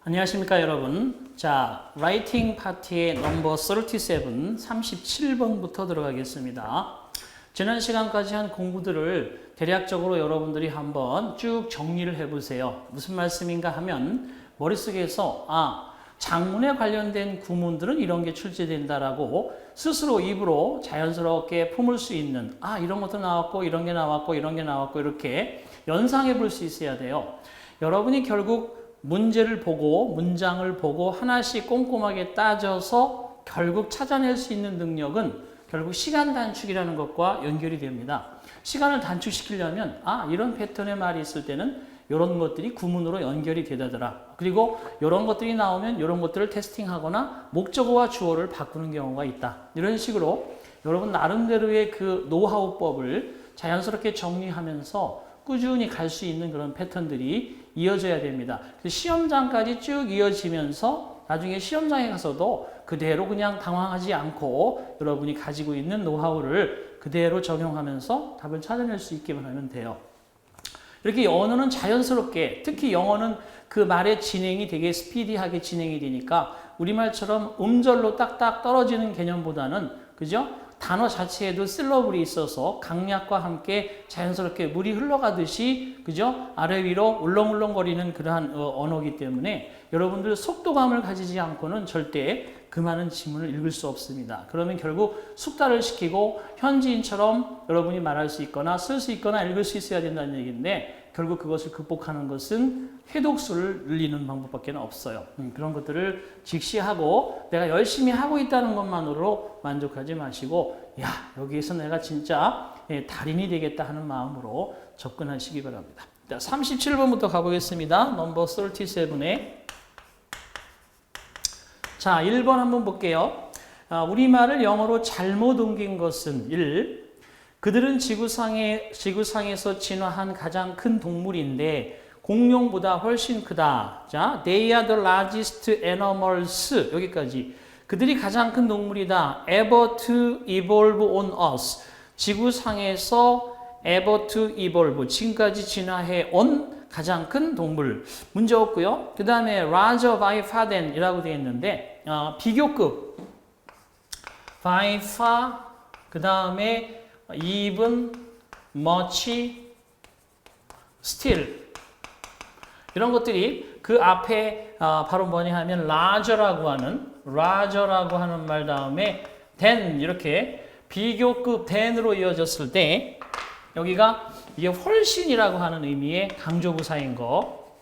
안녕하십니까 여러분. 자, 라이팅 파트의 넘버 37, 37번부터 들어가겠습니다. 지난 시간까지 한 공부들을 대략적으로 여러분들이 한번 쭉 정리를 해보세요. 무슨 말씀인가 하면 머릿속에서 장문에 관련된 구문들은 이런 게 출제된다라고 스스로 입으로 자연스럽게 품을 수 있는 이런 것도 나왔고 이런 게 나왔고 이런 게 나왔고 이렇게 연상해 볼 수 있어야 돼요. 여러분이 결국 문제를 보고 문장을 보고 하나씩 꼼꼼하게 따져서 결국 찾아낼 수 있는 능력은 결국 시간 단축이라는 것과 연결이 됩니다. 시간을 단축시키려면 이런 패턴의 말이 있을 때는 이런 것들이 구문으로 연결이 되더라. 그리고 이런 것들이 나오면 이런 것들을 테스팅하거나 목적어와 주어를 바꾸는 경우가 있다. 이런 식으로 여러분 나름대로의 그 노하우법을 자연스럽게 정리하면서 꾸준히 갈 수 있는 그런 패턴들이 이어져야 됩니다. 시험장까지 쭉 이어지면서 나중에 시험장에 가서도 그대로 그냥 당황하지 않고 여러분이 가지고 있는 노하우를 그대로 적용하면서 답을 찾아낼 수 있기만 하면 돼요. 이렇게 언어는 자연스럽게, 특히 영어는 그 말의 진행이 되게 스피디하게 진행이 되니까 우리말처럼 음절로 딱딱 떨어지는 개념보다는, 그죠? 단어 자체에도 실러블이 있어서 강약과 함께 자연스럽게 물이 흘러가듯이, 그죠? 아래 위로 울렁울렁거리는 그러한 언어이기 때문에 여러분들 속도감을 가지지 않고는 절대 그 많은 지문을 읽을 수 없습니다. 그러면 결국 숙달을 시키고 현지인처럼 여러분이 말할 수 있거나 쓸 수 있거나 읽을 수 있어야 된다는 얘기인데, 결국 그것을 극복하는 것은 회독수를 늘리는 방법밖에 없어요. 그런 것들을 직시하고 내가 열심히 하고 있다는 것만으로 만족하지 마시고 여기에서 내가 진짜 달인이 되겠다 하는 마음으로 접근하시기 바랍니다. 37번부터 가보겠습니다. 넘버 37에 자, 1번 한번 볼게요. 우리말을 영어로 잘못 옮긴 것은 1. 그들은 지구상에서 진화한 가장 큰 동물인데 공룡보다 훨씬 크다. 자, they are the largest animals. 여기까지. 그들이 가장 큰 동물이다. ever to evolve on us. 지구상에서 ever to evolve. 지금까지 진화해 온 가장 큰 동물. 문제 없고요. 그 다음에 larger by far than 이라고 되어 있는데 비교급 by far, 그 다음에 even, much, still 이런 것들이 그 앞에 바로 뭐냐 하면 larger라고 하는 말 다음에 than 이렇게 비교급 than으로 이어졌을 때 여기가 이게 훨씬이라고 하는 의미의 강조부사인 거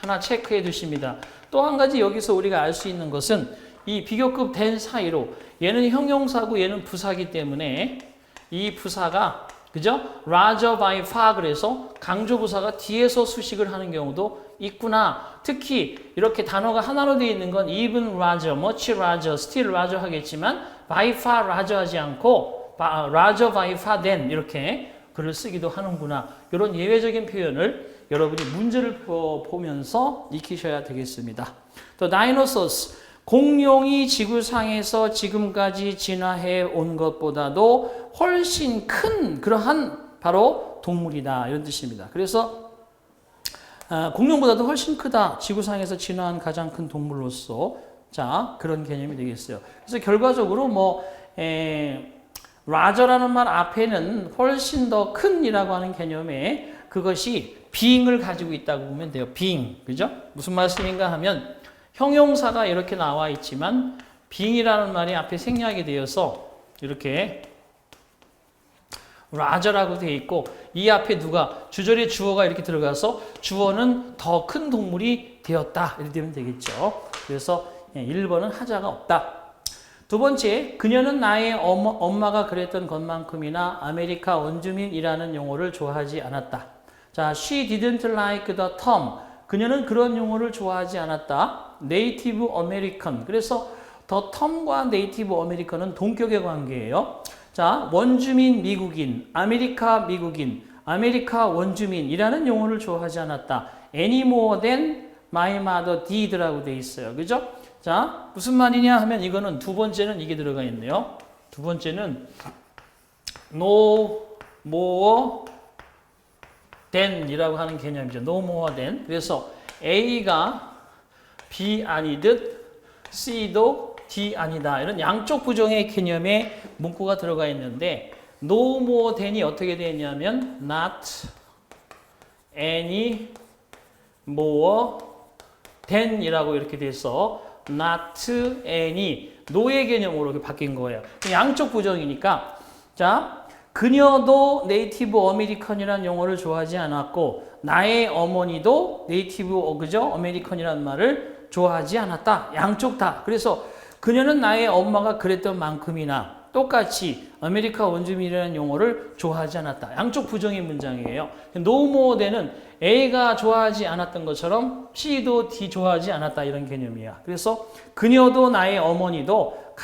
하나 체크해 두십니다. 또 한 가지 여기서 우리가 알 수 있는 것은 이 비교급 than 사이로 얘는 형용사고 얘는 부사기 때문에 이 부사가, 그죠? larger by far 그래서 강조부사가 뒤에서 수식을 하는 경우도 있구나. 특히 이렇게 단어가 하나로 되어 있는 건 even larger, much larger, still larger 하겠지만 by far larger 하지 않고 larger by far than 이렇게 글을 쓰기도 하는구나. 이런 예외적인 표현을 여러분이 문제를 보면서 익히셔야 되겠습니다. 또 dinosaurs, 공룡이 지구상에서 지금까지 진화해 온 것보다도 훨씬 큰 그러한 바로 동물이다. 이런 뜻입니다. 그래서 공룡보다도 훨씬 크다. 지구상에서 진화한 가장 큰 동물로서 그런 개념이 되겠어요. 그래서 결과적으로 larger라는 말 앞에는 훨씬 더 큰이라고 하는 개념에 그것이 being을 가지고 있다고 보면 돼요. being. 그죠? 무슨 말씀인가 하면 형용사가 이렇게 나와 있지만 being이라는 말이 앞에 생략이 되어서 이렇게 larger라고 되어 있고 이 앞에 주절의 주어가 이렇게 들어가서 주어는 더 큰 동물이 되었다. 이렇게 되면 되겠죠. 그래서 1번은 하자가 없다. 두 번째, 그녀는 나의 엄마가 그랬던 것만큼이나 아메리카 원주민이라는 용어를 좋아하지 않았다. 자, she didn't like the term. 그녀는 그런 용어를 좋아하지 않았다. 네이티브 아메리칸. 그래서 더 텀과 네이티브 아메리칸은 동격의 관계예요. 자, 원주민 미국인, 아메리카 미국인, 아메리카 원주민이라는 용어를 좋아하지 않았다. any more than my mother did라고 돼 있어요. 그죠? 자, 무슨 말이냐 하면 이거는 두 번째는 이게 들어가 있네요. 두 번째는 no more than 이라고 하는 개념이죠. no more than. 그래서 A가 B 아니듯 C도 D 아니다. 이런 양쪽 부정의 개념의 문구가 들어가 있는데 no more than이 어떻게 되냐면 not any more than이라고 이렇게 돼서 not any no의 개념으로 이렇게 바뀐 거예요. 양쪽 부정이니까 자 그녀도 네이티브 어메리컨이라는 용어를 좋아하지 않았고 나의 어머니도 네이티브 그죠? 어메리컨이라는 말을 좋아하지 않았다. 양쪽 다. 그래서 그녀는 나의 엄마가 그랬던 만큼이나 똑같이 아메리카 원주민이라는 용어를 좋아하지 않았다. 양쪽 부정의 문장이에요. no more than은 A가 좋아하지 않았던 것처럼 C도 D 좋아하지 않았다 이런 개념이야. 그래서 그녀도 나의 어머니도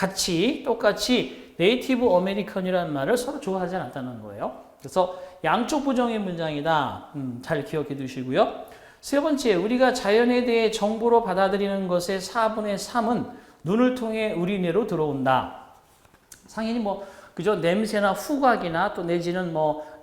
똑같이 네이티브 어메리컨이라는 말을 서로 좋아하지 않았다는 거예요. 그래서 양쪽 부정의 문장이다. 잘 기억해 두시고요. 세 번째, 우리가 자연에 대해 정보로 받아들이는 것의 4분의 3은 눈을 통해 우리 뇌로 들어온다. 상인이 그죠? 냄새나 후각이나 또 내지는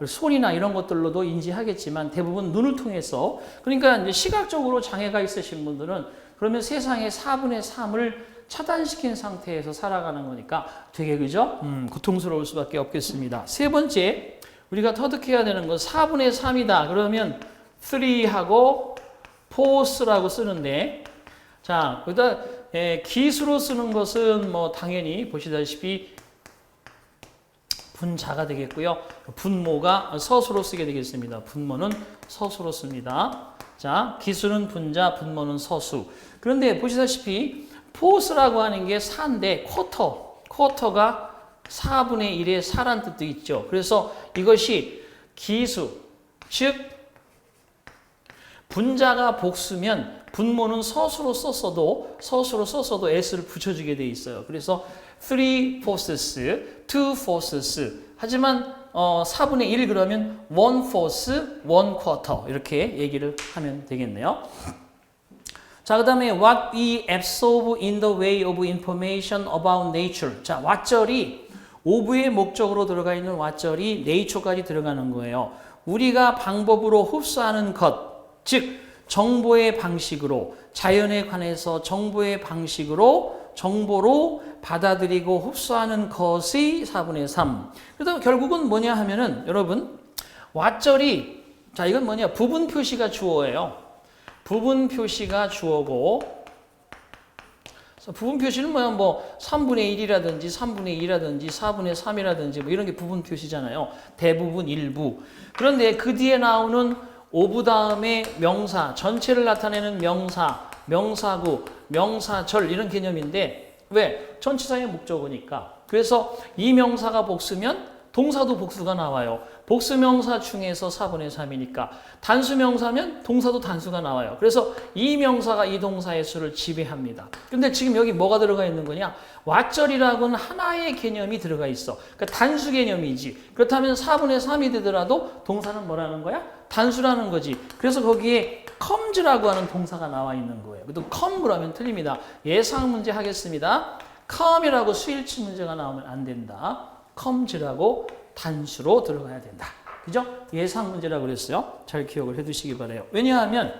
소리나 이런 것들로도 인지하겠지만 대부분 눈을 통해서 그러니까 이제 시각적으로 장애가 있으신 분들은 그러면 세상의 4분의 3을 차단시킨 상태에서 살아가는 거니까 되게 그죠? 고통스러울 수밖에 없겠습니다. 세 번째, 우리가 터득해야 되는 건 4분의 3이다. 그러면 3하고 force라고 쓰는데 자, 그러다 기수로 쓰는 것은 당연히 보시다시피 분자가 되겠고요. 분모가 서수로 쓰게 되겠습니다. 분모는 서수로 씁니다. 자, 기수는 분자, 분모는 서수. 그런데 보시다시피 포스라고 하는 게 4인데 쿼터가 4분의 1의 4란 뜻도 있죠. 그래서 이것이 기수, 즉 분자가 복수면 분모는 서수로 썼어도 s를 붙여주게 돼 있어요. 그래서 3 forces, 2 forces. 하지만 4분의 1 그러면 1 force, 1 quarter 이렇게 얘기를 하면 되겠네요. 자, 그 다음에 what we absorb in the way of information about nature. 자, what절이 of의 목적으로 들어가 있는 what절이 nature까지 들어가는 거예요. 우리가 방법으로 흡수하는 것, 즉 정보의 방식으로 자연에 관해서 정보의 방식으로 정보로 받아들이고 흡수하는 것이 4분의 3. 그래서 결국은 뭐냐 하면은 여러분 what절이 자 이건 뭐냐 부분 표시가 주어예요. 부분 표시가 주어고 부분 표시는 뭐야 3분의 1이라든지 3분의 2라든지 4분의 3이라든지 이런 게 부분 표시잖아요. 대부분 일부. 그런데 그 뒤에 나오는 오브 다음에 명사, 전체를 나타내는 명사, 명사구, 명사절 이런 개념인데 왜? 전치사의 목적어니까. 그래서 이 명사가 복수면 동사도 복수가 나와요. 복수명사 중에서 4분의 3이니까 단수명사면 동사도 단수가 나와요. 그래서 이 명사가 이 동사의 수를 지배합니다. 근데 지금 여기 뭐가 들어가 있는 거냐? 왓절이라고는 하나의 개념이 들어가 있어. 그러니까 단수 개념이지. 그렇다면 4분의 3이 되더라도 동사는 뭐라는 거야? 단수라는 거지. 그래서 거기에 comes라고 하는 동사가 나와 있는 거예요. 또 come 그러면 틀립니다. 예상 문제 하겠습니다. come이라고 수일치 문제가 나오면 안 된다. comes라고 단수로 들어가야 된다. 그죠? 예상 문제라고 그랬어요. 잘 기억을 해두시기 바라요. 왜냐하면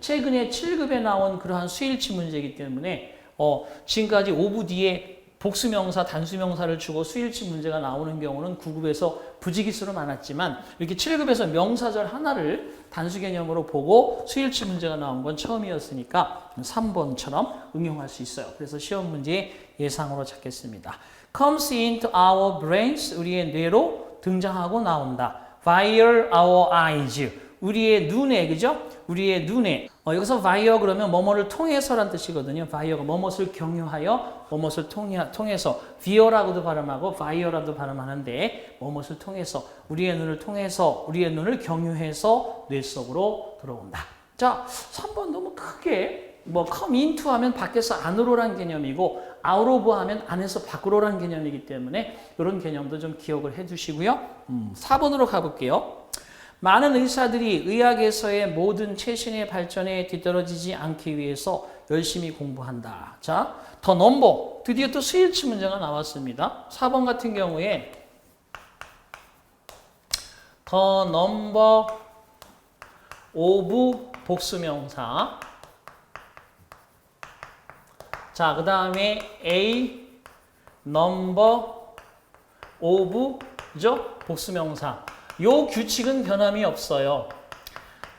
최근에 7급에 나온 그러한 수일치 문제이기 때문에 지금까지 5부 뒤에 복수명사, 단수명사를 주고 수일치 문제가 나오는 경우는 9급에서 부지기수로 많았지만 이렇게 7급에서 명사절 하나를 단수 개념으로 보고 수일치 문제가 나온 건 처음이었으니까 3번처럼 응용할 수 있어요. 그래서 시험 문제의 예상으로 찾겠습니다. comes into our brains, 우리의 뇌로 등장하고 나온다. via our eyes, 우리의 눈에, 그죠? 우리의 눈에. 여기서 via 그러면 뭐뭐를 통해서란 뜻이거든요. via가 뭐뭇을 경유하여, 뭐뭇을 통해서. via라고도 발음하고 via라도 발음하는데 뭐뭇을 통해서, 우리의 눈을 통해서, 우리의 눈을 경유해서 뇌 속으로 들어온다. 자, 3번 너무 크게 come into 하면 밖에서 안으로란 개념이고 out of 하면 안에서 밖으로란 개념이기 때문에 이런 개념도 좀 기억을 해 두시고요. 4번으로 가볼게요. 많은 의사들이 의학에서의 모든 최신의 발전에 뒤떨어지지 않기 위해서 열심히 공부한다. 자, 더 넘버. 드디어 또 수일치 문제가 나왔습니다. 4번 같은 경우에 더 넘버 오브 복수명사 자, 그 다음에 A number of죠? 복수명사. 요 규칙은 변함이 없어요.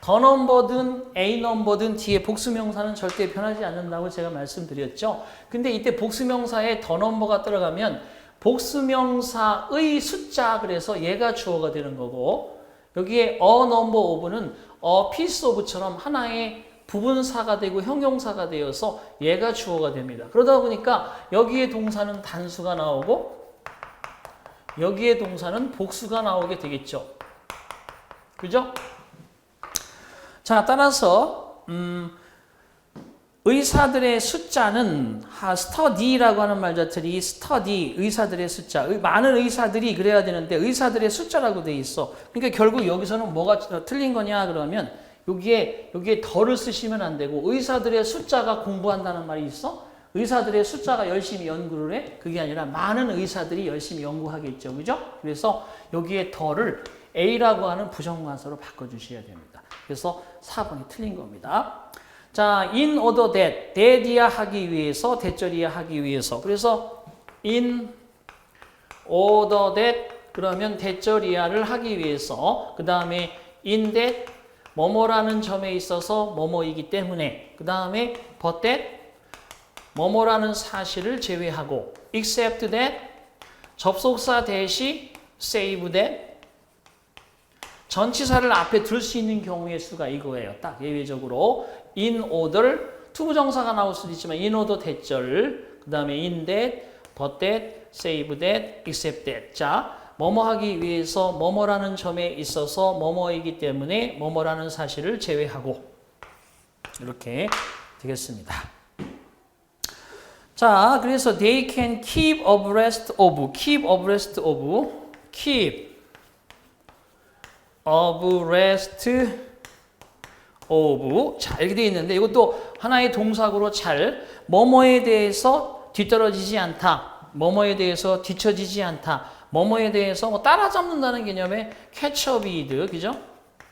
더 넘버든 A 넘버든 뒤에 복수명사는 절대 변하지 않는다고 제가 말씀드렸죠. 근데 이때 복수명사에 더 넘버가 들어가면 복수명사의 숫자 그래서 얘가 주어가 되는 거고 여기에 a number of는 a piece of처럼 하나의 부분사가 되고 형용사가 되어서 얘가 주어가 됩니다. 그러다 보니까 여기에 동사는 단수가 나오고 여기에 동사는 복수가 나오게 되겠죠. 그죠? 자, 따라서 의사들의 숫자는 study라고 하는 말 자체를 study, 의사들의 숫자, 많은 의사들이 그래야 되는데 의사들의 숫자라고 돼 있어. 그러니까 결국 여기서는 뭐가 틀린 거냐 그러면 여기에 덜을 쓰시면 안 되고 의사들의 숫자가 공부한다는 말이 있어? 의사들의 숫자가 열심히 연구를 해? 그게 아니라 많은 의사들이 열심히 연구하겠죠. 그죠? 그래서 여기에 덜을 A라고 하는 부정관사로 바꿔주셔야 됩니다. 그래서 4번이 틀린 겁니다. 자, in order that, that이야 하기 위해서, that절이야 하기 위해서. 그래서 in order that, 그러면 that절이야를 하기 위해서. 그 다음에 in that, 뭐뭐라는 점에 있어서 뭐뭐이기 때문에. 그 다음에 but that, 뭐뭐라는 사실을 제외하고. except that, 접속사 대시 save that, 전치사를 앞에 둘 수 있는 경우의 수가 이거예요. 딱 예외적으로 in order, 투부정사가 나올 수도 있지만 in order 대절, 그 다음에 in that, but that, save that, except that. 자, 뭐뭐 하기 위해서 뭐뭐라는 점에 있어서 뭐뭐이기 때문에 뭐뭐라는 사실을 제외하고 이렇게 되겠습니다. 자, 그래서 they can keep abreast of, keep abreast of, keep abreast of. 자, 이렇게 되어 있는데 이것도 하나의 동사구로 잘 뭐뭐에 대해서 뒤떨어지지 않다. 뭐뭐에 대해서 뒤처지지 않다. 뭐뭐에 대해서 뭐 따라잡는다는 개념의 catchup이드. 그죠?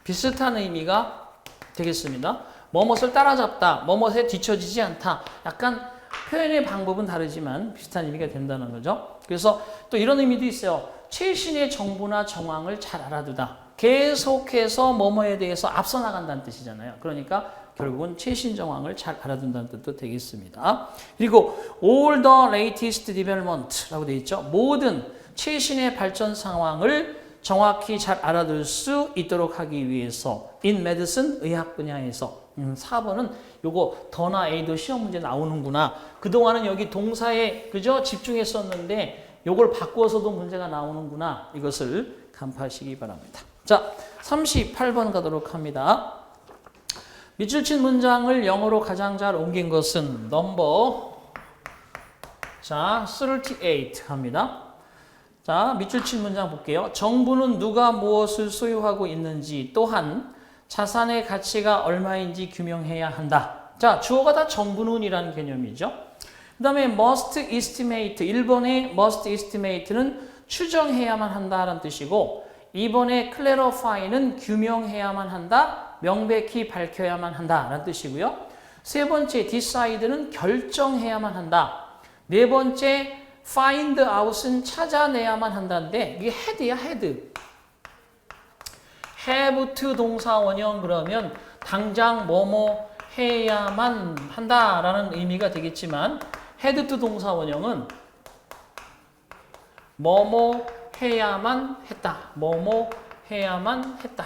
비슷한 의미가 되겠습니다. 뭐뭇을 따라잡다. 뭐뭇에 뒤처지지 않다. 약간 표현의 방법은 다르지만 비슷한 의미가 된다는 거죠. 그래서 또 이런 의미도 있어요. 최신의 정보나 정황을 잘 알아두다. 계속해서 뭐뭐에 대해서 앞서 나간다는 뜻이잖아요. 그러니까 결국은 최신 정황을 잘 알아둔다는 뜻도 되겠습니다. 그리고 all the latest development라고 되어 있죠. 모든 최신의 발전 상황을 정확히 잘 알아둘 수 있도록 하기 위해서 in medicine, 의학 분야에서 4번은 요거 더나 A도 시험 문제 나오는구나. 그동안은 여기 동사에 그죠? 집중했었는데 요걸 바꾸어서도 문제가 나오는구나. 이것을 간파하시기 바랍니다. 자, 38번 가도록 합니다. 밑줄 친 문장을 영어로 가장 잘 옮긴 것은 넘버 자, 38 합니다. 자, 밑줄 친 문장 볼게요. 정부는 누가 무엇을 소유하고 있는지 또한 자산의 가치가 얼마인지 규명해야 한다. 자, 주어가 다 정부는이라는 개념이죠. 그 다음에 must estimate, 1번의 must estimate는 추정해야만 한다라는 뜻이고 2번의 clarify는 규명해야만 한다, 명백히 밝혀야만 한다라는 뜻이고요. 세 번째 decide는 결정해야만 한다. 네 번째 find out은 찾아내야만 한다인데 이게 had야 had. have to 동사 원형 그러면 당장 뭐뭐 해야만 한다라는 의미가 되겠지만 had to 동사 원형은 뭐뭐 해야만 했다. 뭐뭐 해야만 했다.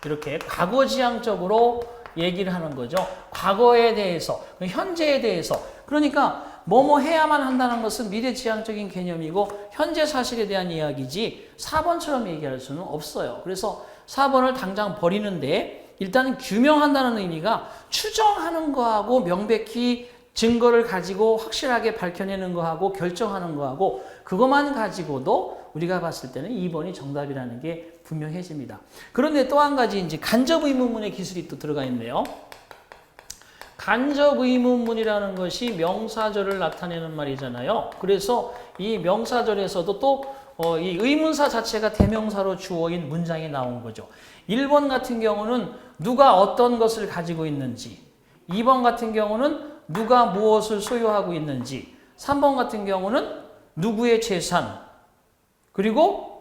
이렇게 과거지향적으로 얘기를 하는 거죠. 과거에 대해서, 현재에 대해서. 그러니까 뭐뭐 해야만 한다는 것은 미래지향적인 개념이고 현재 사실에 대한 이야기지 4번처럼 얘기할 수는 없어요. 그래서 4번을 당장 버리는데 일단 규명한다는 의미가 추정하는 거하고 명백히 증거를 가지고 확실하게 밝혀내는 거하고 결정하는 거하고 그것만 가지고도 우리가 봤을 때는 2번이 정답이라는 게 분명해집니다. 그런데 또 한 가지 이제 간접 의문문의 기술이 또 들어가 있네요. 간접 의문문이라는 것이 명사절을 나타내는 말이잖아요. 그래서 이 명사절에서도 또 이 의문사 자체가 대명사로 주어인 문장이 나온 거죠. 1번 같은 경우는 누가 어떤 것을 가지고 있는지, 2번 같은 경우는 누가 무엇을 소유하고 있는지, 3번 같은 경우는 누구의 재산, 그리고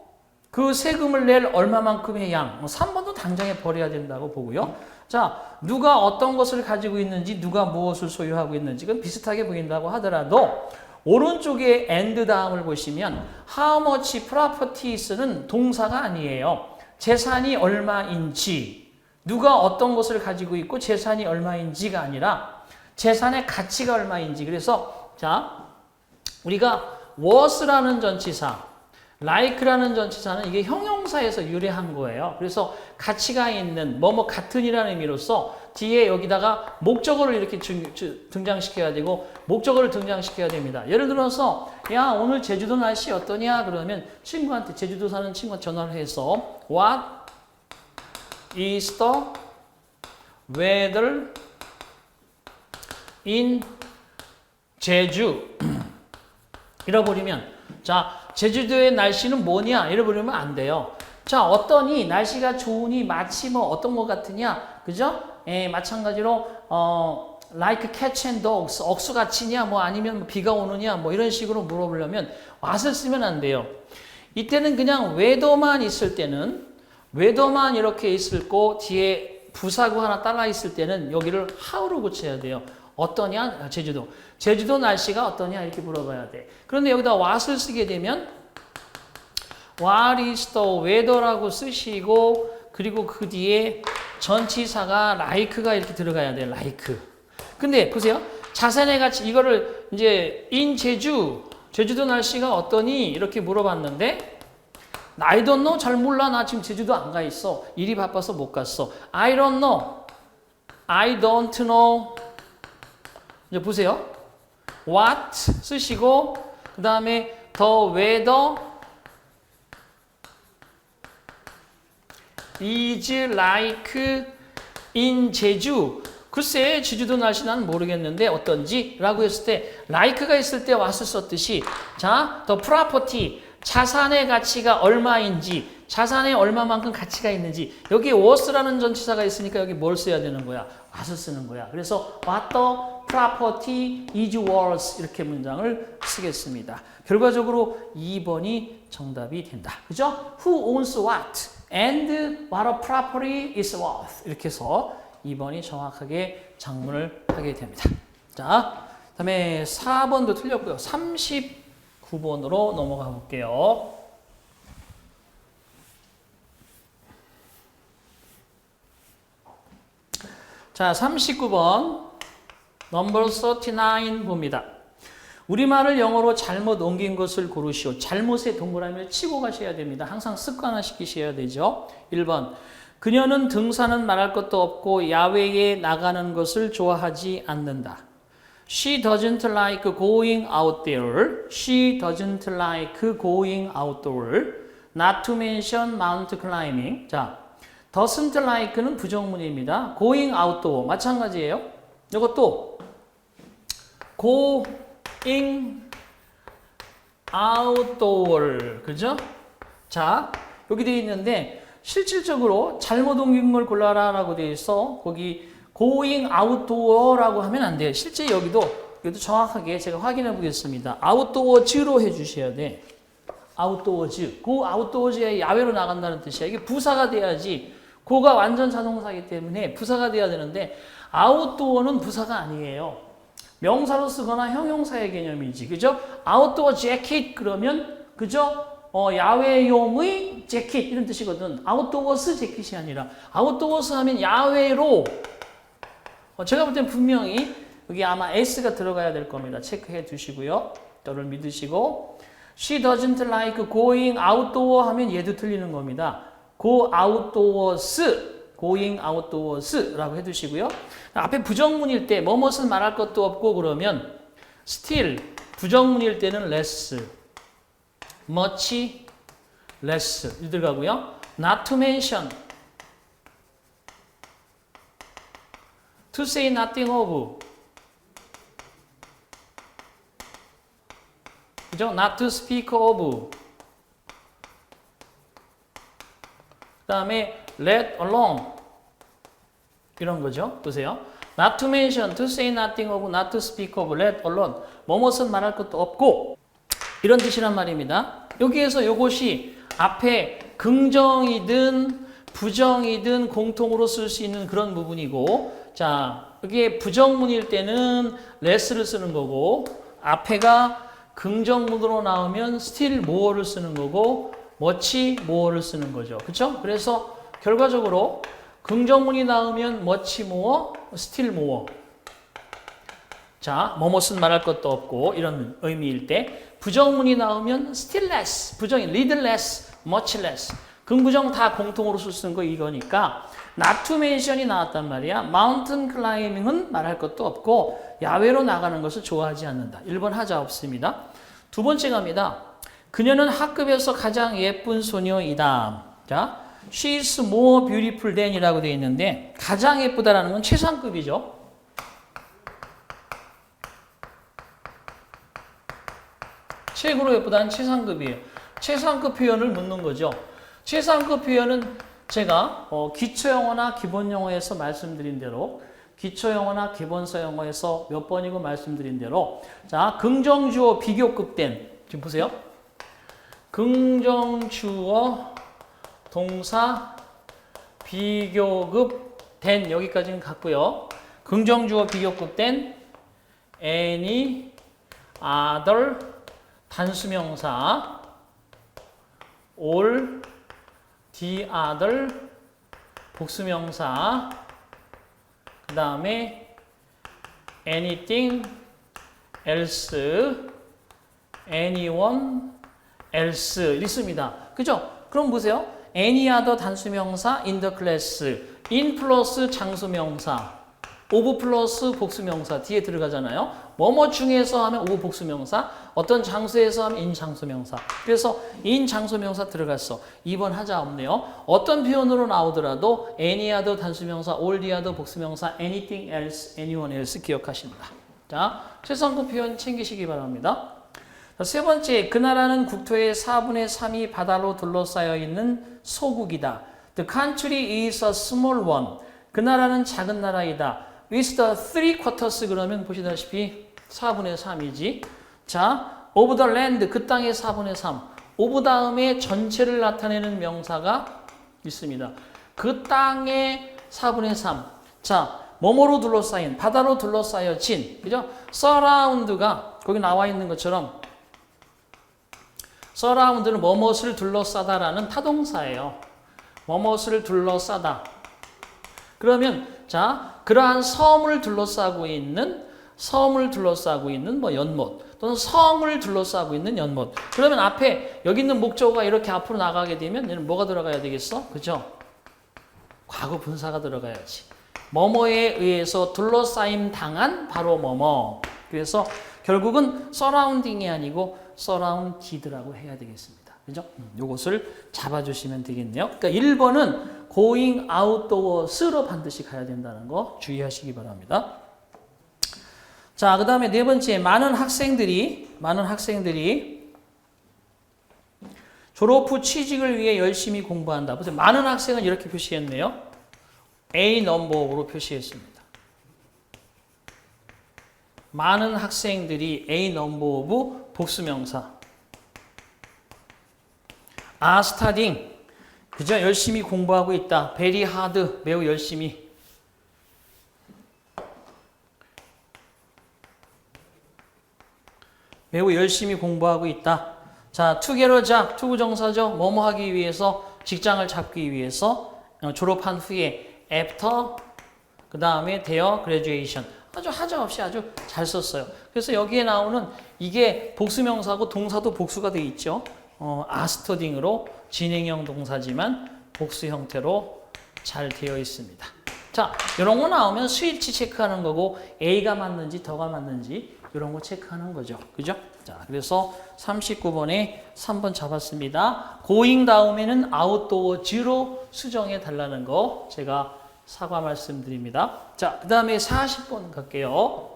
그 세금을 낼 얼마만큼의 양, 3번도 당장에 버려야 된다고 보고요. 자, 누가 어떤 것을 가지고 있는지, 누가 무엇을 소유하고 있는지, 그건 비슷하게 보인다고 하더라도 오른쪽에 and 다음을 보시면 how much properties는 동사가 아니에요. 재산이 얼마인지, 누가 어떤 것을 가지고 있고 재산이 얼마인지가 아니라 재산의 가치가 얼마인지. 그래서 자, 우리가 was라는 전치사, like라는 전치사는 이게 형용사에서 유래한 거예요. 그래서 가치가 있는 뭐뭐 같은이라는 의미로서 뒤에 여기다가 목적어를 이렇게 등장시켜야 되고 목적어를 등장시켜야 됩니다. 예를 들어서 야, 오늘 제주도 날씨 어떠냐? 그러면 친구한테, 제주도 사는 친구한테 전화를 해서 What is the weather in 제주? 잃어버리면, 자, 제주도의 날씨는 뭐냐? 잃어버리면 안 돼요. 자, 어떠니? 날씨가 좋으니? 마치 뭐 어떤 것 같으냐? 그죠? 예, 마찬가지로 like cats and dogs, 억수같이냐? 뭐 아니면 뭐 비가 오느냐? 뭐 이런 식으로 물어보려면 what을 쓰면 안 돼요. 이때는 그냥 weather만 있을 때는, weather만 이렇게 있을 거 뒤에 부사구 하나 따라 있을 때는 여기를 how로 고쳐야 돼요. 어떠냐? 제주도. 제주도 날씨가 어떠냐? 이렇게 물어봐야 돼. 그런데 여기다 what을 쓰게 되면 what is the weather라고 쓰시고, 그리고 그 뒤에 전치사가 like가 이렇게 들어가야 돼. like. 근데 보세요. 자산의 가치, 이거를 이제 in 제주도 날씨가 어떠니? 이렇게 물어봤는데 I don't know. 잘 몰라. 나 지금 제주도 안 가 있어. 일이 바빠서 못 갔어. I don't know. I don't know. 이제 보세요. What 쓰시고 그 다음에 the weather is like in 제주. 글쎄 제주도 날씨 난 모르겠는데 어떤지 라고 했을 때 like가 있을 때 what을 썼듯이, 자, the property, 자산의 가치가 얼마인지, 자산에 얼마만큼 가치가 있는지, 여기에 was라는 전치사가 있으니까 여기 뭘 써야 되는 거야? what을 쓰는 거야. 그래서 what the property is worth, 이렇게 문장을 쓰겠습니다. 결과적으로 2번이 정답이 된다. 그죠? Who owns what and what a property is worth, 이렇게 해서 2번이 정확하게 작문을 하게 됩니다. 자, 다음에 4번도 틀렸고요. 39번으로 넘어가 볼게요. 자, 39번 넘버 39 봅니다. 우리말을 영어로 잘못 옮긴 것을 고르시오. 잘못의 동그라미를 치고 가셔야 됩니다. 항상 습관화시키셔야 되죠. 1번, 그녀는 등산은 말할 것도 없고 야외에 나가는 것을 좋아하지 않는다. She doesn't like going out there. She doesn't like going outdoor. Not to mention mount climbing. 자, doesn't like는 부정문입니다. going outdoor 마찬가지예요. 이것도 going outdoor, 그죠? 자, 여기 되어 있는데 실질적으로 잘못 옮긴 걸 골라라 라고 되어 있어. 거기 going outdoor라고 하면 안 돼요. 실제 여기도 정확하게 제가 확인해 보겠습니다. outdoors로 해주셔야 돼. outdoors. go outdoors에 야외로 나간다는 뜻이야. 이게 부사가 돼야지. 고가 완전 자동사이기 때문에 부사가 돼야 되는데 outdoor는 부사가 아니에요. 명사로 쓰거나 형용사의 개념이지. 그죠? outdoor jacket 그러면, 그죠? 야외용의 재킷 이런 뜻이거든. 아웃도어스 재킷이 아니라 아웃도어스 하면 야외로. 제가 볼 땐 분명히 여기 아마 S가 들어가야 될 겁니다. 체크해 두시고요. 저를 믿으시고. She doesn't like going outdoor 하면 얘도 틀리는 겁니다. Go outdoors, going outdoors라고 해두시고요. 앞에 부정문일 때 뭐뭇을 말할 것도 없고 그러면 still, 부정문일 때는 less, much less 이 들어가고요. Not to mention, to say nothing of, 그죠? Not to speak of. 그 다음에 let alone, 이런 거죠. 보세요. Not to mention, to say nothing of, not to speak of, let alone. 뭐뭇은 말할 것도 없고 이런 뜻이란 말입니다. 여기에서 이것이 앞에 긍정이든 부정이든 공통으로 쓸 수 있는 그런 부분이고, 자, 이게 부정문일 때는 less를 쓰는 거고, 앞에가 긍정문으로 나오면 still more를 쓰는 거고, much more를 쓰는 거죠. 그렇죠? 그래서 결과적으로 긍정문이 나오면 much more, still more. 자, 뭐뭇은 말할 것도 없고 이런 의미일 때, 부정문이 나오면 still less, 부정이 little less, much less. 긍부정 다 공통으로 쓰는 거 이거니까 not to mention이 나왔단 말이야. mountain climbing은 말할 것도 없고 야외로 나가는 것을 좋아하지 않는다. 1번 하자 없습니다. 두 번째 갑니다. 그녀는 학급에서 가장 예쁜 소녀이다. 자, she is more beautiful than 이라고 되어 있는데 가장 예쁘다라는 건 최상급이죠. 최고로 예쁘다는 최상급이에요. 최상급 표현을 묻는 거죠. 최상급 표현은 제가 기초영어나 기본영어에서 말씀드린 대로 기초영어나 기본서 영어에서 몇 번이고 말씀드린 대로 자, 긍정주어 비교급된 지금 보세요. 긍정주어 동사 비교급 된 여기까지는 같고요. 긍정주어 비교급 된 any other 단수명사 all the other 복수명사 그 다음에 anything else anyone else 있습니다. 그죠? 그럼 보세요. any other 단수명사 in the class in 플러스 장수명사 of 플러스 복수명사 뒤에 들어가잖아요. 뭐뭐 중에서 하면 of 복수명사 어떤 장소에서 하면 in 장수명사 그래서 in 장수명사 들어갔어. 2번 하자 없네요. 어떤 표현으로 나오더라도 any other 단수명사 all the other 복수명사 anything else anyone else 기억하십니다. 자, 최상급 표현 챙기시기 바랍니다. 자, 세 번째, 그 나라는 국토의 4분의 3이 바다로 둘러싸여 있는 소국이다. The country is a small one. 그 나라는 작은 나라이다. With the 3/4 그러면 보시다시피 4분의 3이지. 자, of the land 그 땅의 4분의 3. of 다음에 전체를 나타내는 명사가 있습니다. 그 땅의 4분의 3. 자, 뭐뭐로 둘러싸인, 바다로 둘러싸여진, 그죠? surround가 거기 나와 있는 것처럼 surround는 뭐뭇을 둘러싸다라는 타동사예요. 뭐뭇을 둘러싸다. 그러면 자, 그러한 섬을 둘러싸고 있는 뭐 연못 또는 성을 둘러싸고 있는 연못. 그러면 앞에 여기 있는 목적어가 이렇게 앞으로 나가게 되면 얘는 뭐가 들어가야 되겠어? 그죠? 과거 분사가 들어가야지. 뭐뭐에 의해서 둘러싸임 당한 바로 뭐뭐. 그래서 결국은 surrounding이 아니고 surrounded라고 해야 되겠습니다. 그죠? 요것을 잡아주시면 되겠네요. 그러니까 1번은 going outdoors로 반드시 가야 된다는 거 주의하시기 바랍니다. 자, 그 다음에 네 번째, 많은 학생들이 졸업 후 취직을 위해 열심히 공부한다. 보세요. 많은 학생은 이렇게 표시했네요. A 넘버로 표시했습니다. 많은 학생들이 A 넘버 오브 복수명사. are studying. 그죠? 열심히 공부하고 있다. very hard. 매우 열심히. 매우 열심히 공부하고 있다. 자, to get a job. 투부정사죠. 뭐뭐 하기 위해서, 직장을 잡기 위해서 졸업한 후에 after 그 다음에 their graduation. 아주 하자없이 아주 잘 썼어요. 그래서 여기에 나오는 이게 복수명사고 동사도 복수가 되어 있죠. are studying으로 진행형 동사지만 복수 형태로 잘 되어 있습니다. 자, 이런 거 나오면 스위치 체크하는 거고 A가 맞는지 더가 맞는지 이런 거 체크하는 거죠. 그죠? 자, 그래서 39번에 3번 잡았습니다. going 다음에는 outdoors로 수정해 달라는 거 제가 사과 말씀드립니다. 자, 그 다음에 40번 갈게요.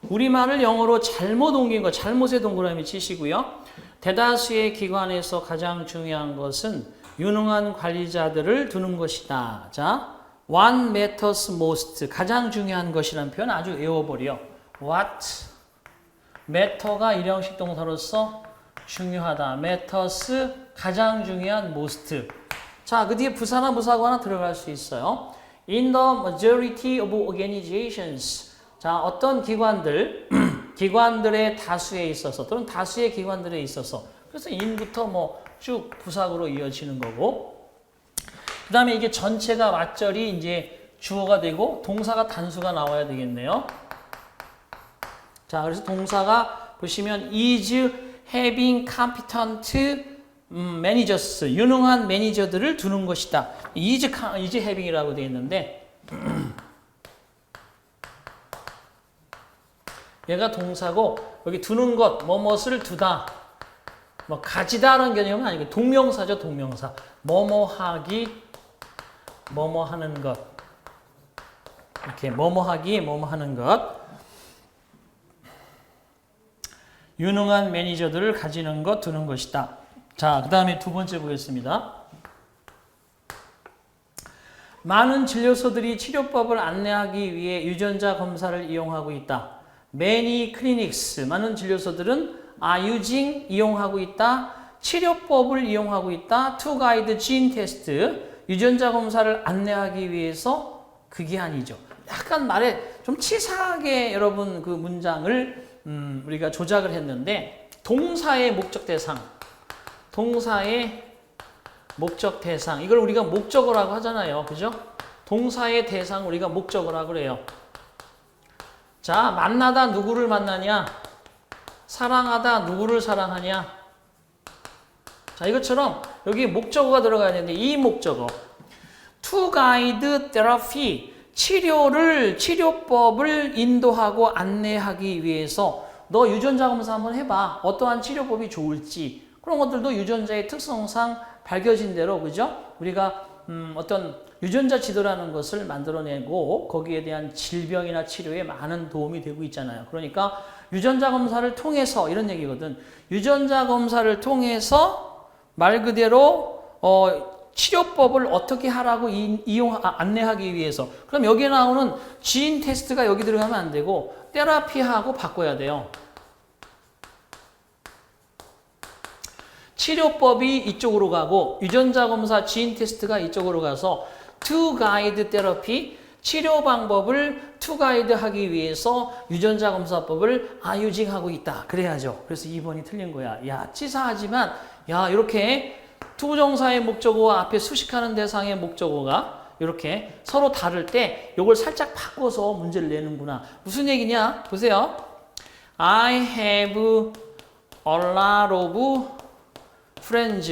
우리말을 영어로 잘못 옮긴 거, 잘못에 동그라미 치시고요. 대다수의 기관에서 가장 중요한 것은 유능한 관리자들을 두는 것이다. 자, what matters most. 가장 중요한 것이라는 표현 아주 외워버려. what matter가 일형식 동사로서 중요하다. matters 가장 중요한 most. 자, 그 뒤에 부사나 무사고 하나 들어갈 수 있어요. In the majority of organizations. 자, 어떤 기관들, 기관들의 다수에 있어서 또는 다수의 기관들에 있어서 그래서 in부터 뭐 쭉 부사구로 이어지는 거고 그 다음에 이게 전체가 맞절이 이제 주어가 되고 동사가 단수가 나와야 되겠네요. 자, 그래서 동사가 보시면 is having competent managers, 유능한 매니저들을 두는 것이다. is having이라고 되어 있는데 얘가 동사고 여기 두는 것, 뭐뭇을 두다, 뭐 가지다라는 개념은 아니고 동명사죠, 동명사. 뭐뭐하기, 뭐뭐하는 것. 이렇게 뭐뭐하기, 뭐뭐하는 것. 유능한 매니저들을 가지는 것, 두는 것이다. 자, 그 다음에 두 번째 보겠습니다. 많은 진료소들이 치료법을 안내하기 위해 유전자 검사를 이용하고 있다. Many clinics, 많은 진료소들은 are using, 이용하고 있다. 치료법을 이용하고 있다. To guide gene test, 유전자 검사를 안내하기 위해서 그게 아니죠. 약간 말에 좀 치사하게 여러분 그 문장을 우리가 조작을 했는데 동사의 목적 대상, 동사의 목적 대상, 이걸 우리가 목적어라고 하잖아요. 그죠? 동사의 대상 우리가 목적어라고 그래요. 자, 만나다 누구를 만나냐? 사랑하다 누구를 사랑하냐? 자, 이것처럼 여기 목적어가 들어가야 되는데 이 목적어 to guide therapy, 치료법을 인도하고 안내하기 위해서 너 유전자 검사 한번 해봐. 어떠한 치료법이 좋을지 그런 것들도 유전자의 특성상 밝혀진 대로 그죠? 우리가 어떤 유전자 지도라는 것을 만들어내고 거기에 대한 질병이나 치료에 많은 도움이 되고 있잖아요. 그러니까 유전자 검사를 통해서 이런 얘기거든. 유전자 검사를 통해서 말 그대로 치료법을 어떻게 하라고 안내하기 위해서. 그럼 여기에 나오는 지인 테스트가 여기 들어가면 안 되고 테라피하고 바꿔야 돼요. 치료법이 이쪽으로 가고 유전자 검사 지인 테스트가 이쪽으로 가서 to guide therapy, 치료 방법을 to guide 하기 위해서 유전자 검사법을 using하고 있다. 그래야죠. 그래서 2번이 틀린 거야. 야, 치사하지만 야, 이렇게 투부정사의 목적어와 앞에 수식하는 대상의 목적어가 이렇게 서로 다를 때 이걸 살짝 바꿔서 문제를 내는구나. 무슨 얘기냐? 보세요. I have a lot of friends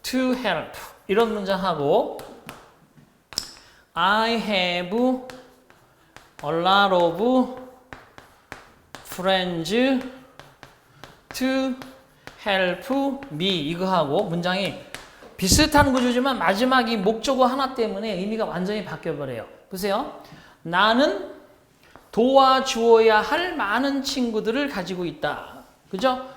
to help. 이런 문장하고 I have a lot of friends to help me. 이거하고 문장이 비슷한 구조지만 마지막이 목적어 하나 때문에 의미가 완전히 바뀌어버려요. 보세요. 나는 도와주어야 할 많은 친구들을 가지고 있다. 그죠?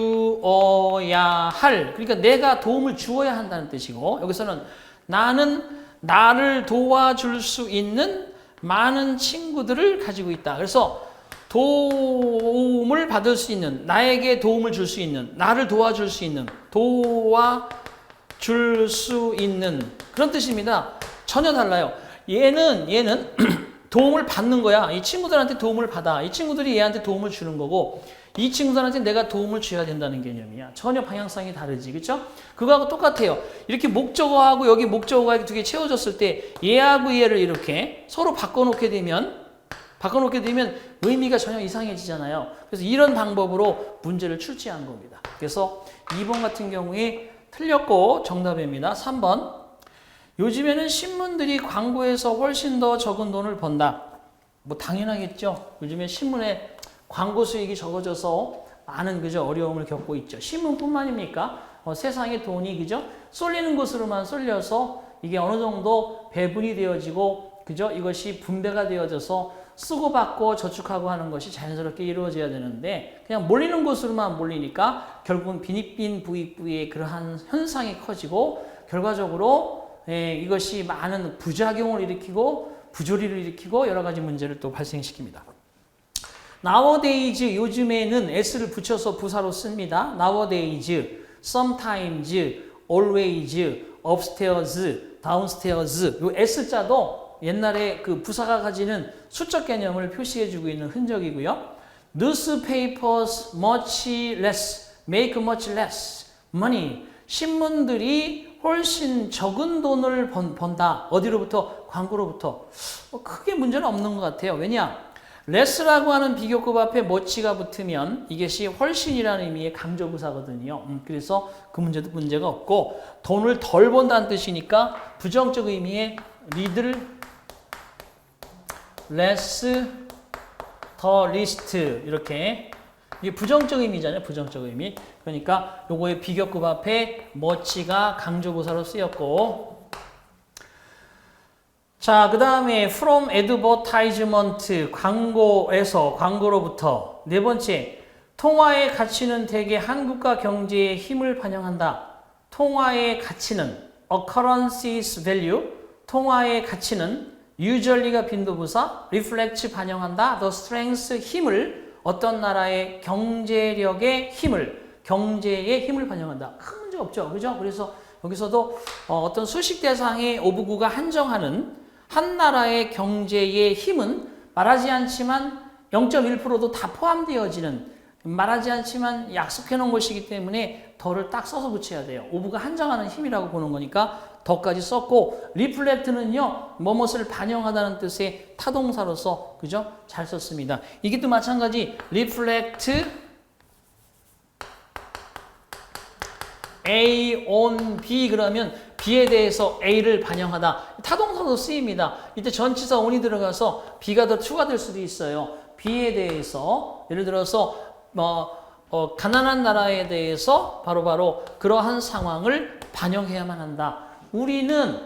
도와주어야 할, 그러니까 내가 도움을 주어야 한다는 뜻이고 여기서는 나는 나를 도와줄 수 있는 많은 친구들을 가지고 있다. 그래서 도움을 받을 수 있는, 나에게 도움을 줄 수 있는, 나를 도와줄 수 있는, 도와줄 수 있는 그런 뜻입니다. 전혀 달라요. 얘는 도움을 받는 거야. 이 친구들한테 도움을 받아. 이 친구들이 얘한테 도움을 주는 거고 이 친구들한테 내가 도움을 줘야 된다는 개념이야. 전혀 방향성이 다르지. 그렇죠? 그거하고 똑같아요. 이렇게 목적어하고 여기 목적어가 두 개 채워졌을 때 얘하고 얘를 이렇게 서로 바꿔놓게 되면 의미가 전혀 이상해지잖아요. 그래서 이런 방법으로 문제를 출제한 겁니다. 그래서 2번 같은 경우에 틀렸고 정답입니다. 3번. 요즘에는 신문들이 광고에서 훨씬 더 적은 돈을 번다. 뭐 당연하겠죠. 요즘에 신문에 광고 수익이 적어져서 많은 그죠 어려움을 겪고 있죠. 신문뿐만입니까? 세상의 돈이 그죠 쏠리는 곳으로만 쏠려서 이게 어느 정도 배분이 되어지고 그죠 이것이 분배가 되어져서 쓰고 받고 저축하고 하는 것이 자연스럽게 이루어져야 되는데 그냥 몰리는 곳으로만 몰리니까 결국은 빈익빈 부익부의 그러한 현상이 커지고 결과적으로 이것이 많은 부작용을 일으키고 부조리를 일으키고 여러 가지 문제를 또 발생시킵니다. nowadays 요즘에는 s를 붙여서 부사로 씁니다. nowadays, sometimes, always, upstairs, downstairs. 요 s자도 옛날에 그 부사가 가지는 수적 개념을 표시해주고 있는 흔적이고요. newspapers much less, make much less money. 신문들이 훨씬 적은 돈을 번다. 어디로부터? 광고로부터. 크게 문제는 없는 것 같아요. 왜냐? less라고 하는 비교급 앞에 much가 붙으면 이것이 훨씬이라는 의미의 강조부사거든요. 그래서 그 문제도 문제가 없고 돈을 덜 번다는 뜻이니까 부정적 의미의 little, less, the least 이렇게 이게 부정적 의미잖아요. 부정적 의미. 그러니까 요거의 비교급 앞에 much가 강조부사로 쓰였고 자, 그 다음에 from advertisement, 광고에서, 광고로부터. 네 번째, 통화의 가치는 대개 한국과 경제의 힘을 반영한다. 통화의 가치는 occurrence's value, 통화의 가치는 usually가 빈도부사, reflects 반영한다. the strength, 힘을, 어떤 나라의 경제력의 힘을, 경제의 힘을 반영한다. 큰 문제 없죠. 그죠? 그래서 여기서도 어떤 수식 대상의 오브구가 한정하는 한 나라의 경제의 힘은 말하지 않지만 0.1%도 다 포함되어지는 말하지 않지만 약속해 놓은 것이기 때문에 더를 딱 써서 붙여야 돼요. 오브가 한정하는 힘이라고 보는 거니까 더까지 썼고 리플렉트는요. 뭐뭇을 반영하다는 뜻의 타동사로서 그죠? 잘 썼습니다. 이게 또 마찬가지 reflect A on B 그러면 B에 대해서 A를 반영하다. 타동사도 쓰입니다. 이때 전치사 on이 들어가서 B가 더 추가될 수도 있어요. B에 대해서 예를 들어서 가난한 나라에 대해서 바로 그러한 상황을 반영해야만 한다. 우리는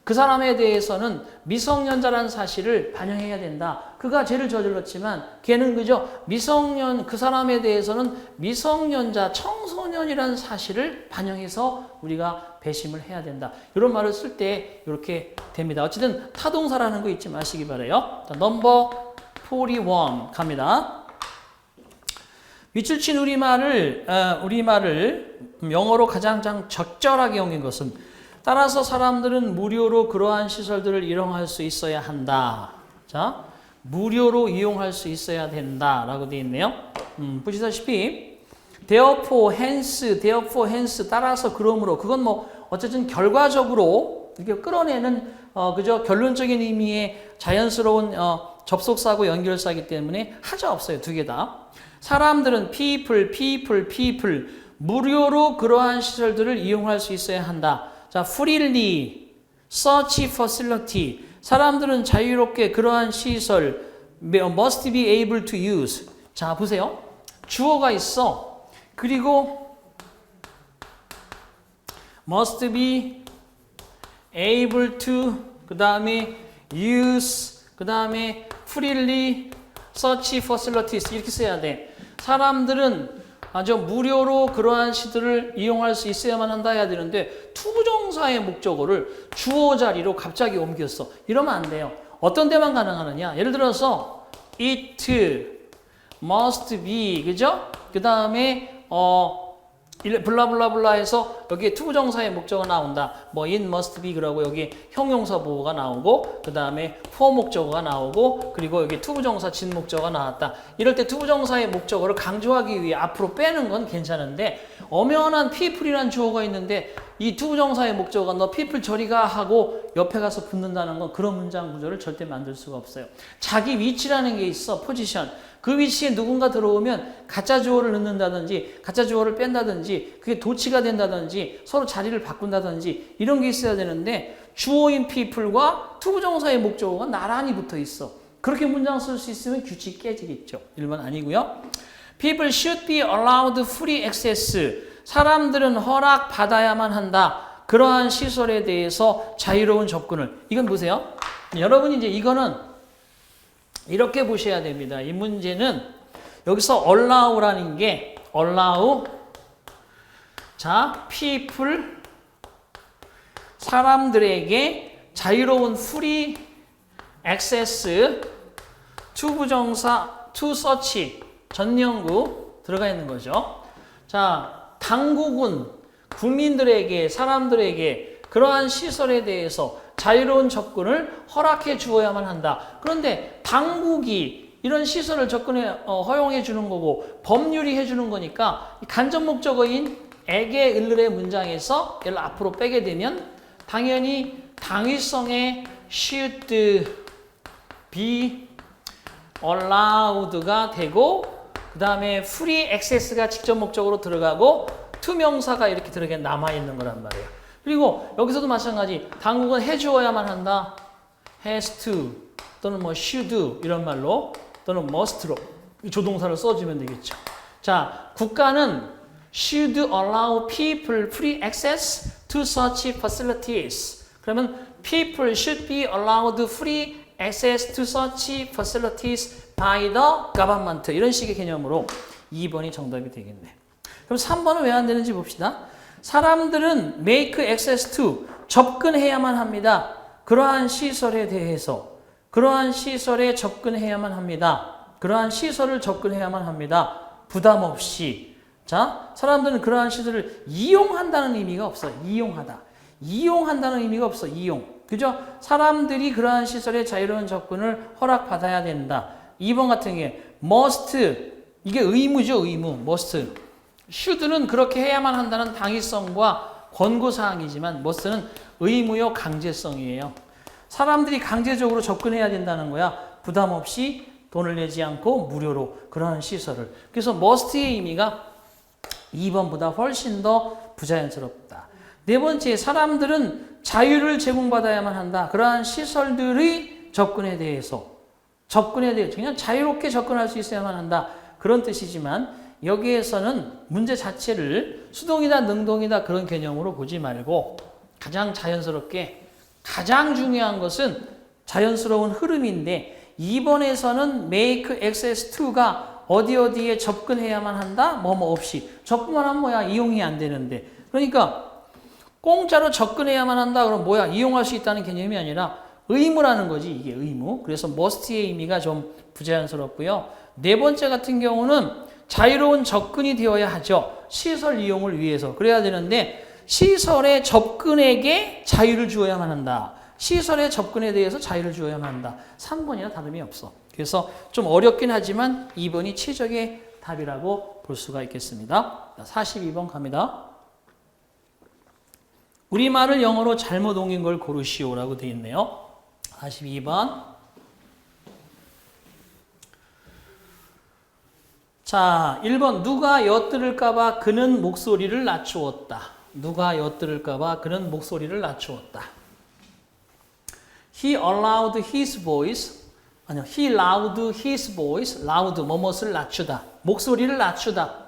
그 사람에 대해서는 미성년자라는 사실을 반영해야 된다. 그가 죄를 저질렀지만 걔는 그저 미성년 그 사람에 대해서는 미성년자 청소년이라는 사실을 반영해서 우리가 배심을 해야 된다. 이런 말을 쓸 때 이렇게 됩니다. 어쨌든 타동사라는 거 잊지 마시기 바라요. 자, 넘버 41 갑니다. 밑줄 친 우리말을 영어로 가장 적절하게 옮긴 것은 따라서 사람들은 무료로 그러한 시설들을 이용할 수 있어야 한다. 자, 무료로 이용할 수 있어야 된다. 라고 되어 있네요. 보시다시피 therefore, hence, 따라서 그러므로 그건 뭐 어쨌든 결과적으로 이렇게 끌어내는 그저 결론적인 의미의 자연스러운 접속사고 연결사이기 때문에 하자 없어요. 두 개 다. 사람들은 people 무료로 그러한 시설들을 이용할 수 있어야 한다. 자, freely, such facility. 사람들은 자유롭게 그러한 시설, must be able to use. 자, 보세요. 주어가 있어. 그리고 must be able to, 그 다음에 use, 그 다음에 freely, such facilities. 이렇게 써야 돼. 사람들은 아주 무료로 그러한 시들을 이용할 수 있어야만 한다 해야 되는데 투부정사의 목적어를 주어 자리로 갑자기 옮겼어. 이러면 안 돼요. 어떤 데만 가능하느냐. 예를 들어서 it must be 그죠? 그 다음에 블라블라블라 해서 여기에 투부정사의 목적어가 나온다. 뭐 it must be 그러고 여기 형용사 보호가 나오고 그 다음에 for 목적어가 나오고 그리고 여기 투부정사 진목적어가 나왔다. 이럴 때 투부정사의 목적어를 강조하기 위해 앞으로 빼는 건 괜찮은데 엄연한 people이라는 주어가 있는데 이 투부정사의 목적어가 너 people 저리 가 하고 옆에 가서 붙는다는 건 그런 문장 구조를 절대 만들 수가 없어요. 자기 위치라는 게 있어. 포지션. 그 위치에 누군가 들어오면 가짜 주어를 넣는다든지 가짜 주어를 뺀다든지 그게 도치가 된다든지 서로 자리를 바꾼다든지 이런 게 있어야 되는데 주어인 people과 투부정사의 목적어가 나란히 붙어 있어. 그렇게 문장 쓸 수 있으면 규칙이 깨지겠죠. 1번 아니고요. People should be allowed free access. 사람들은 허락받아야만 한다. 그러한 시설에 대해서 자유로운 접근을. 이건 보세요. 여러분이 이제 이거는 이렇게 보셔야 됩니다. 이 문제는 여기서 allow라는 게 allow 자, people 사람들에게 자유로운 free access to 부정사 to search 전연구 들어가 있는 거죠. 자, 당국은 국민들에게 사람들에게 그러한 시설에 대해서 자유로운 접근을 허락해 주어야만 한다. 그런데 당국이 이런 시설을 허용해 주는 거고 법률이 해 주는 거니까 간접 목적어인 에게 을의 문장에서 얘를 앞으로 빼게 되면 당연히 당위성의 should be allowed가 되고 그 다음에 free access가 직접 목적으로 들어가고 투명사가 이렇게 들어가 남아있는 거란 말이에요. 그리고 여기서도 마찬가지 당국은 해주어야만 한다. has to 또는 뭐 should 이런 말로 또는 must로 이 조동사를 써주면 되겠죠. 자, 국가는 should allow people free access to such facilities. 그러면 people should be allowed free access to such facilities by the government. 이런 식의 개념으로 2번이 정답이 되겠네. 그럼 3번은 왜 안 되는지 봅시다. 사람들은 make access to 접근해야만 합니다. 그러한 시설에 대해서 그러한 시설에 접근해야만 합니다. 그러한 시설을 접근해야만 합니다. 부담 없이. 자, 사람들은 그러한 시설을 이용한다는 의미가 없어. 이용하다. 이용한다는 의미가 없어. 이용. 그죠? 사람들이 그러한 시설에 자유로운 접근을 허락받아야 된다. 2번 같은 게 must. 이게 의무죠. 의무. must. should는 그렇게 해야만 한다는 당위성과 권고사항이지만 must는 의무요 강제성이에요. 사람들이 강제적으로 접근해야 된다는 거야. 부담 없이 돈을 내지 않고 무료로 그러한 시설을. 그래서 must의 의미가 2번보다 훨씬 더 부자연스럽다. 네 번째, 사람들은 자유를 제공받아야만 한다. 그러한 시설들의 접근에 대해서 그냥 자유롭게 접근할 수 있어야만 한다. 그런 뜻이지만 여기에서는 문제 자체를 수동이다 능동이다 그런 개념으로 보지 말고 가장 자연스럽게 가장 중요한 것은 자연스러운 흐름인데 2번에서는 make access to가 어디에 접근해야만 한다? 뭐뭐 없이. 접근만 하면 뭐야? 이용이 안 되는데. 그러니까 공짜로 접근해야만 한다. 그럼 뭐야? 이용할 수 있다는 개념이 아니라 의무라는 거지. 이게 의무. 그래서 must의 의미가 좀 부자연스럽고요. 네 번째 같은 경우는 자유로운 접근이 되어야 하죠. 시설 이용을 위해서. 그래야 되는데 시설의 접근에게 자유를 주어야만 한다. 시설의 접근에 대해서 자유를 주어야만 한다. 3번이나 다름이 없어. 그래서 좀 어렵긴 하지만 2번이 최적의 답이라고 볼 수가 있겠습니다. 42번 갑니다. 우리말을 영어로 잘못 옮긴 걸 고르시오라고 되어 있네요. 42번. 자, 1번 누가 엿들을까봐 그는 목소리를 낮추었다. 누가 엿들을까봐 그는 목소리를 낮추었다. He allowed his voice 아니요, he loud his voice, loud, 뭐뭇을 낮추다. 목소리를 낮추다.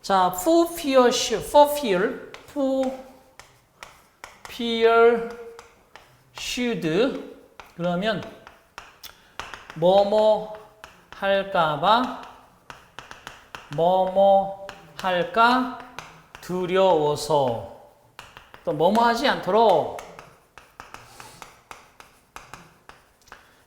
자, for fear should. 그러면, 뭐뭐 할까봐, 뭐뭐 할까 두려워서. 또, 뭐뭐 하지 않도록.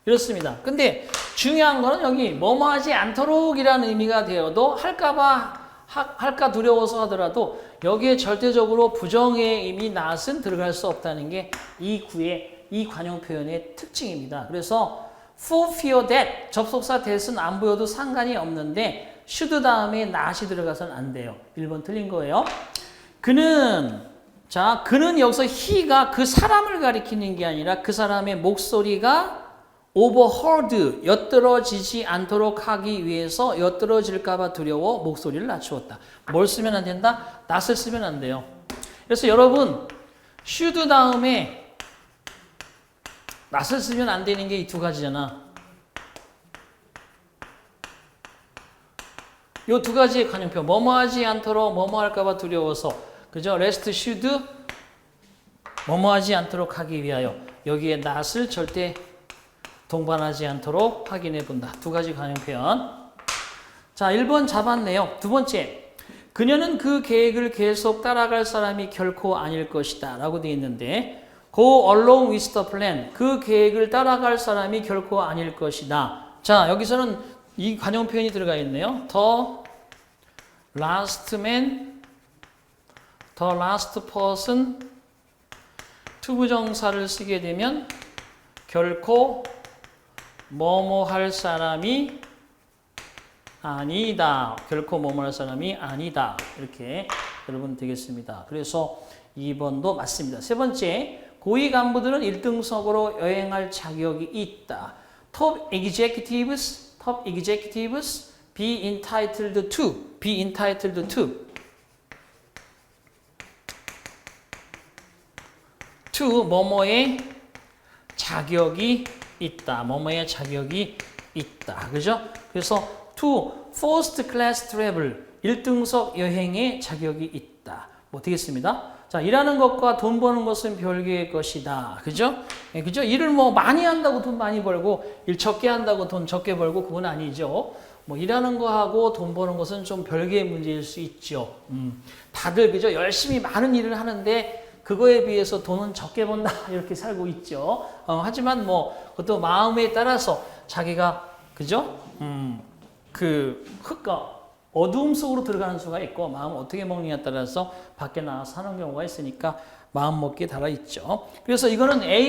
이렇습니다. 근데 중요한 거는 여기 뭐뭐 하지 않도록이라는 의미가 되어도 할까 두려워서 하더라도 여기에 절대적으로 부정의 의미 not은 들어갈 수 없다는 게 이 구의 이 관용 표현의 특징입니다. 그래서 for fear that 접속사 that은 안 보여도 상관이 없는데 should 다음에 not이 들어가서는 안 돼요. 1번 틀린 거예요. 그는 여기서 he가 그 사람을 가리키는 게 아니라 그 사람의 목소리가 overheard, 엿들어지지 않도록 하기 위해서 엿들어질까봐 두려워 목소리를 낮추었다. 뭘 쓰면 안 된다? not을 쓰면 안 돼요. 그래서 여러분 should 다음에 not을 쓰면 안 되는 게 이 두 가지잖아. 이 두 가지의 관용표. 뭐뭐 하지 않도록 뭐뭐 할까봐 두려워서. 그죠? rest should 뭐뭐 하지 않도록 하기 위하여. 여기에 not을 절대 동반하지 않도록 확인해 본다. 두 가지 관용 표현. 자, 1번 잡았네요. 두 번째. 그녀는 그 계획을 계속 따라갈 사람이 결코 아닐 것이다. 라고 되어 있는데 Go along with the plan. 그 계획을 따라갈 사람이 결코 아닐 것이다. 자, 여기서는 이 관용 표현이 들어가 있네요. The last man, the last person. 투부정사를 쓰게 되면 결코 뭐뭐 할 사람이 아니다. 결코 뭐뭐 할 사람이 아니다. 이렇게 여러분 되겠습니다. 그래서 2번도 맞습니다. 세 번째, 고위 간부들은 1등석으로 여행할 자격이 있다. Top executives be entitled to 뭐뭐의 자격이 있다. 뭐뭐의 자격이 있다. 그죠? 그래서 to first class travel 1등석 여행의 자격이 있다. 뭐 되겠습니다. 자, 일하는 것과 돈 버는 것은 별개의 것이다. 그죠? 예, 그죠? 일을 뭐 많이 한다고 돈 많이 벌고 일 적게 한다고 돈 적게 벌고 그건 아니죠. 뭐 일하는 거하고 돈 버는 것은 좀 별개의 문제일 수 있죠. 다들 그죠? 열심히 많은 일을 하는데 그거에 비해서 돈은 적게 번다 이렇게 살고 있죠. 하지만 뭐 그것도 마음에 따라서 자기가 그죠? 그 흙과 어두움 속으로 들어가는 수가 있고 마음 어떻게 먹느냐에 따라서 밖에 나와서 사는 경우가 있으니까 마음 먹기에 달아 있죠. 그래서 이거는 A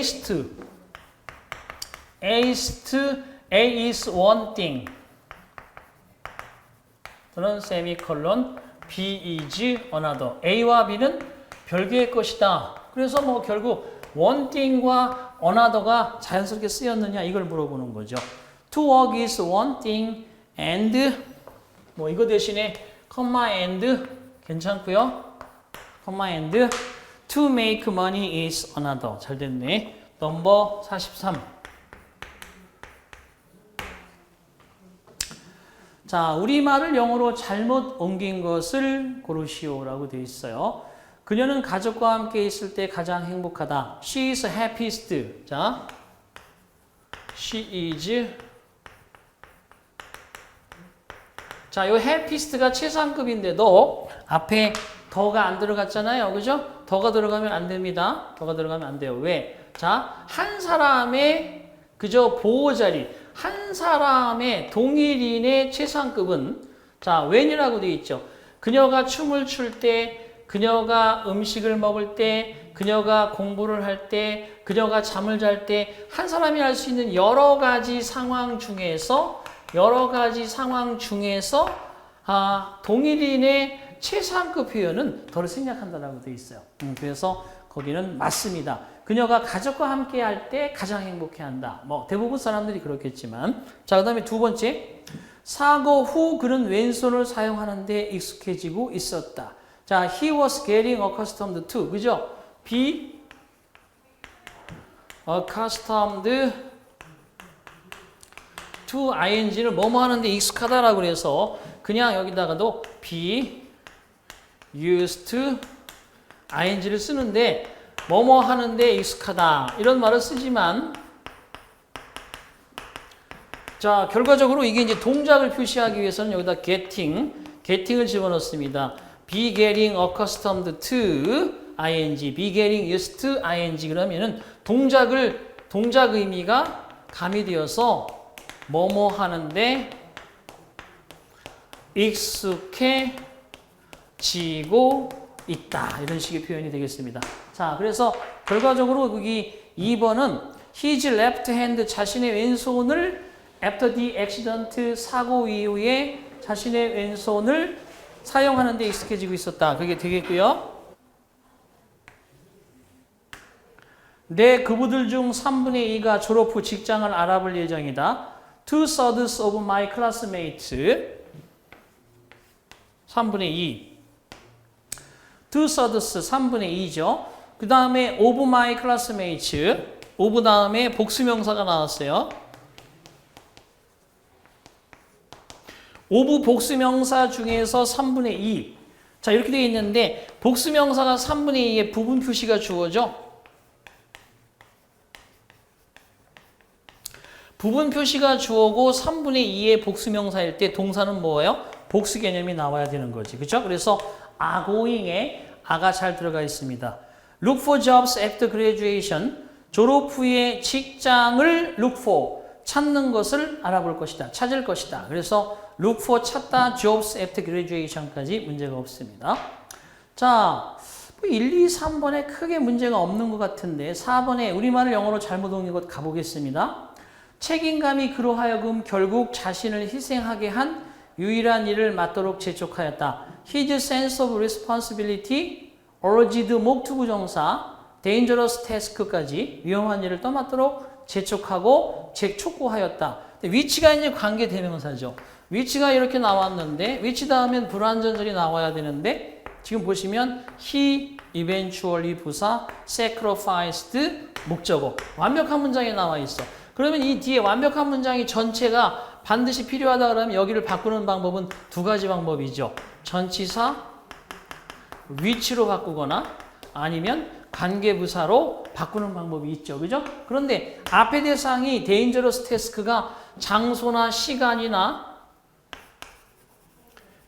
is one thing. 또는 세미콜론 B is another. A와 B는 별개의 것이다. 그래서 뭐 결국 one thing과 another가 자연스럽게 쓰였느냐 이걸 물어보는 거죠. To work is one thing and 뭐 이거 대신에 comma and 괜찮고요. comma and to make money is another. 잘 됐네. 넘버 43. 자, 우리말을 영어로 잘못 옮긴 것을 고르시오라고 되어 있어요. 그녀는 가족과 함께 있을 때 가장 행복하다. She is happiest. 자, she is. 자, 요 happiest가 최상급인데도 앞에 더가 안 들어갔잖아요. 그죠? 더가 들어가면 안 됩니다. 더가 들어가면 안 돼요. 왜? 자, 한 사람의 그저 보호자리, 한 사람의 동일인의 최상급은 자, when이라고 되어 있죠. 그녀가 춤을 출 때, 그녀가 음식을 먹을 때, 그녀가 공부를 할 때, 그녀가 잠을 잘 때 한 사람이 할 수 있는 여러 가지 상황 중에서 동일인의 최상급 표현은 더를 생략한다라고 되어 있어요. 그래서 거기는 맞습니다. 그녀가 가족과 함께 할 때 가장 행복해한다. 뭐 대부분 사람들이 그렇겠지만 자, 그다음에 두 번째 사고 후 그는 왼손을 사용하는데 익숙해지고 있었다. 자, he was getting accustomed to. 그죠? be accustomed to ing를 뭐뭐 하는데 익숙하다라고 그래서 그냥 여기다가도 be used to ing를 쓰는데 뭐뭐 하는데 익숙하다 이런 말을 쓰지만 자, 결과적으로 이게 이제 동작을 표시하기 위해서는 여기다 getting을 집어넣습니다. be getting accustomed to ing, be getting used to ing 그러면은 동작 의미가 가미되어서 뭐뭐 하는데 익숙해지고 있다. 이런 식의 표현이 되겠습니다. 자, 그래서 결과적으로 여기 2번은 his left hand 자신의 왼손을 after the accident 사고 이후에 자신의 왼손을 사용하는 데 익숙해지고 있었다. 그게 되겠고요. 내 그부들 중 3분의 2가 졸업 후 직장을 알아볼 예정이다. 2/3 of my classmates 3분의 2 2/3 3분의 2죠. 그 다음에 of my classmates of 다음에 복수명사가 나왔어요. of 복수명사 중에서 3분의 2 자, 이렇게 되어 있는데 복수명사가 3분의 2의 부분 표시가 주어져. 부분 표시가 주어고 3분의 2의 복수명사일 때 동사는 뭐예요? 복수 개념이 나와야 되는 거지. 그죠? 그래서 are going에 a가 잘 들어가 있습니다. Look for jobs after graduation. 졸업 후에 직장을 look for. 찾는 것을 알아볼 것이다. 찾을 것이다. 그래서 look for 찾다, jobs after graduation까지 문제가 없습니다. 자, 1, 2, 3번에 크게 문제가 없는 것 같은데 4번에 우리말을 영어로 잘못 옮긴 것 가보겠습니다. 책임감이 그로 하여금 결국 자신을 희생하게 한 유일한 일을 맡도록 재촉하였다. His sense of responsibility urged 목투부정사 dangerous task까지 위험한 일을 떠맡도록 재촉하고 촉구하였다. 위치가 이제 관계대명사죠. 위치가 이렇게 나왔는데 위치 다음엔 불완전절이 나와야 되는데 지금 보시면 he eventually 부사 sacrificed 목적어 완벽한 문장에 나와 있어. 그러면 이 뒤에 완벽한 문장이 전체가 반드시 필요하다 그러면 여기를 바꾸는 방법은 두 가지 방법이죠. 전치사 위치로 바꾸거나 아니면 관계부사로 바꾸는 방법이 있죠. 그죠? 그런데 앞의 대상이 dangerous task가 장소나 시간이나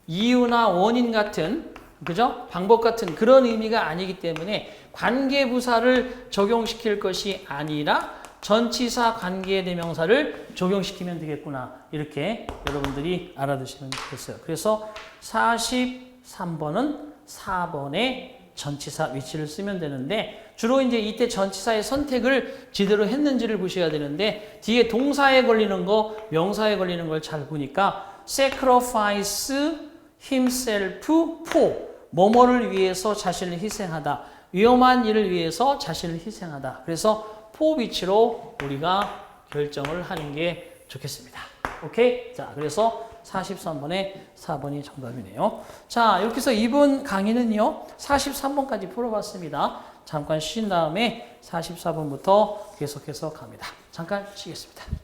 이유나 원인 같은 그죠? 방법 같은 그런 의미가 아니기 때문에 관계부사를 적용시킬 것이 아니라 전치사 관계대명사를 적용시키면 되겠구나. 이렇게 여러분들이 알아두시면 좋겠어요. 그래서 43번은 4번에 전치사 위치를 쓰면 되는데 주로 이제 이때 전치사의 선택을 제대로 했는지를 보셔야 되는데 뒤에 동사에 걸리는 거, 명사에 걸리는 걸 잘 보니까 sacrifice himself for 뭐뭐를 위해서 자신을 희생하다. 위험한 일을 위해서 자신을 희생하다. 그래서 for 위치로 우리가 결정을 하는 게 좋겠습니다. 오케이? 자, 그래서 43번에 4번이 정답이네요. 자, 이렇게 해서 이번 강의는요, 43번까지 풀어봤습니다. 잠깐 쉰 다음에 44번부터 계속해서 갑니다. 잠깐 쉬겠습니다.